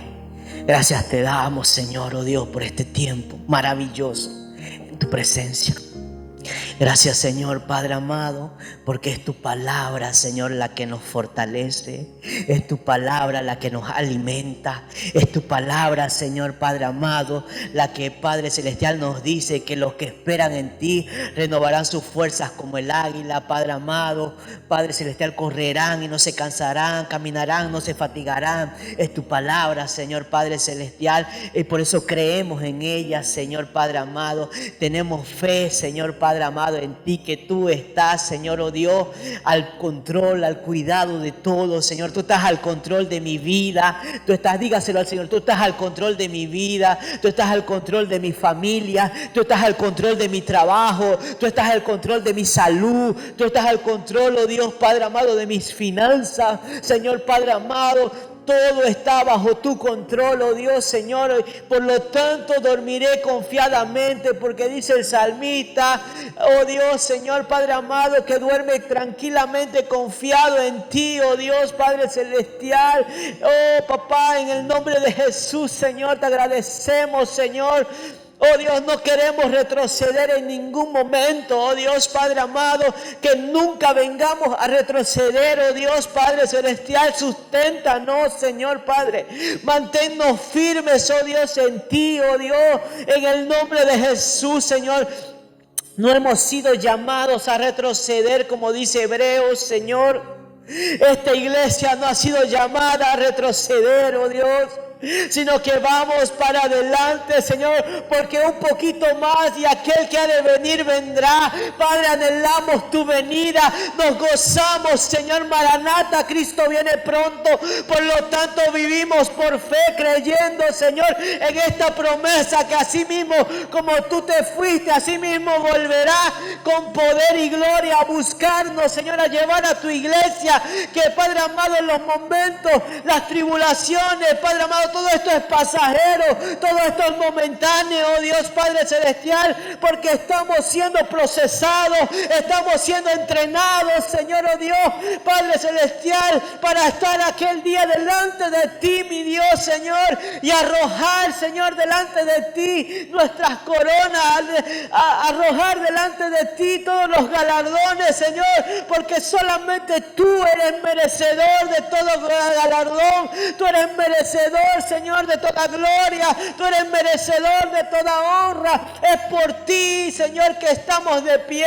gracias te damos, Señor, oh Dios, por este tiempo maravilloso en tu presencia. Gracias, Señor Padre amado, porque es tu palabra, Señor, la que nos fortalece. Es tu palabra la que nos alimenta. Es tu palabra, Señor Padre amado, la que Padre Celestial nos dice que los que esperan en ti renovarán sus fuerzas como el águila, Padre amado. Padre Celestial, correrán y no se cansarán, caminarán, no se fatigarán. Es tu palabra, Señor Padre Celestial, y por eso creemos en ella, Señor Padre amado. Tenemos fe, Señor Padre amado, en ti, que tú estás, Señor, oh Dios, al control, al cuidado de todo, Señor. Tú estás al control de mi vida. Tú estás, dígaselo al Señor, tú estás al control de mi vida. Tú estás al control de mi familia. Tú estás al control de mi trabajo. Tú estás al control de mi salud. Tú estás al control, oh Dios, Padre amado, de mis finanzas. Señor Padre amado, todo está bajo tu control, oh Dios, Señor. Por lo tanto, dormiré confiadamente, porque dice el salmista, oh Dios, Señor, Padre amado, que duerme tranquilamente confiado en ti, oh Dios, Padre Celestial. Oh, papá, en el nombre de Jesús, Señor, te agradecemos, Señor. Oh Dios, no queremos retroceder en ningún momento, oh Dios Padre amado, que nunca vengamos a retroceder, oh Dios Padre Celestial. Susténtanos, Señor Padre, manténnos firmes, oh Dios, en ti, oh Dios, en el nombre de Jesús, Señor. No hemos sido llamados a retroceder, como dice Hebreos, Señor. Esta iglesia no ha sido llamada a retroceder, oh Dios, sino que vamos para adelante, Señor, porque un poquito más y aquel que ha de venir vendrá. Padre, anhelamos tu venida, nos gozamos, Señor. Maranata, Cristo viene pronto. Por lo tanto, vivimos por fe, creyendo, Señor, en esta promesa, que así mismo como tú te fuiste, así mismo volverá con poder y gloria a buscarnos, Señor, a llevar a tu iglesia. Que, Padre amado, en los momentos, las tribulaciones, Padre amado, todo esto es pasajero, todo esto es momentáneo, oh Dios Padre Celestial, porque estamos siendo procesados, estamos siendo entrenados, Señor, oh Dios Padre Celestial, para estar aquel día delante de ti, mi Dios, Señor, y arrojar, Señor, delante de ti nuestras coronas, arrojar delante de ti todos los galardones, Señor, porque solamente tú eres merecedor de todo galardón, tú eres merecedor, Señor, de toda gloria, tú eres merecedor de toda honra. Es por ti, Señor, que estamos de pie,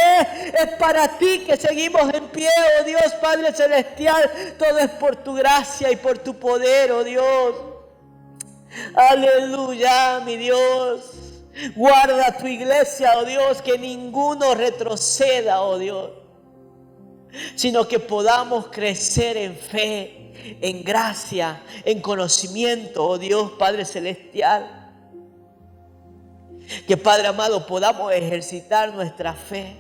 es para ti que seguimos en pie, oh Dios Padre Celestial. Todo es por tu gracia y por tu poder, oh Dios. Aleluya, mi Dios. Guarda tu iglesia, oh Dios, que ninguno retroceda, oh Dios, sino que podamos crecer en fe, en gracia, en conocimiento, oh Dios Padre Celestial. Que Padre amado podamos ejercitar nuestra fe,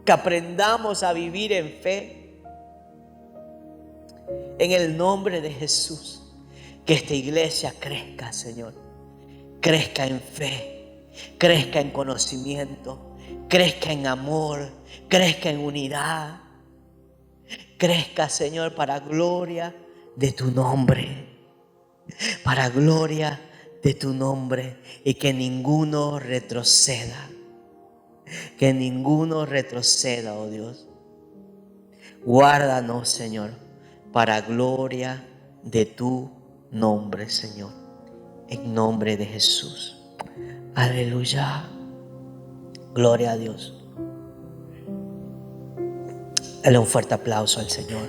que aprendamos a vivir en fe, en el nombre de Jesús. Que esta iglesia crezca, Señor, crezca en fe, crezca en conocimiento, crezca en amor, crezca en unidad, crezca, Señor, para gloria de tu nombre, para gloria de tu nombre, y que ninguno retroceda, que ninguno retroceda, oh Dios. Guárdanos, Señor, para gloria de tu nombre, Señor, en nombre de Jesús. Aleluya. Gloria a Dios. Dale un fuerte aplauso al Señor.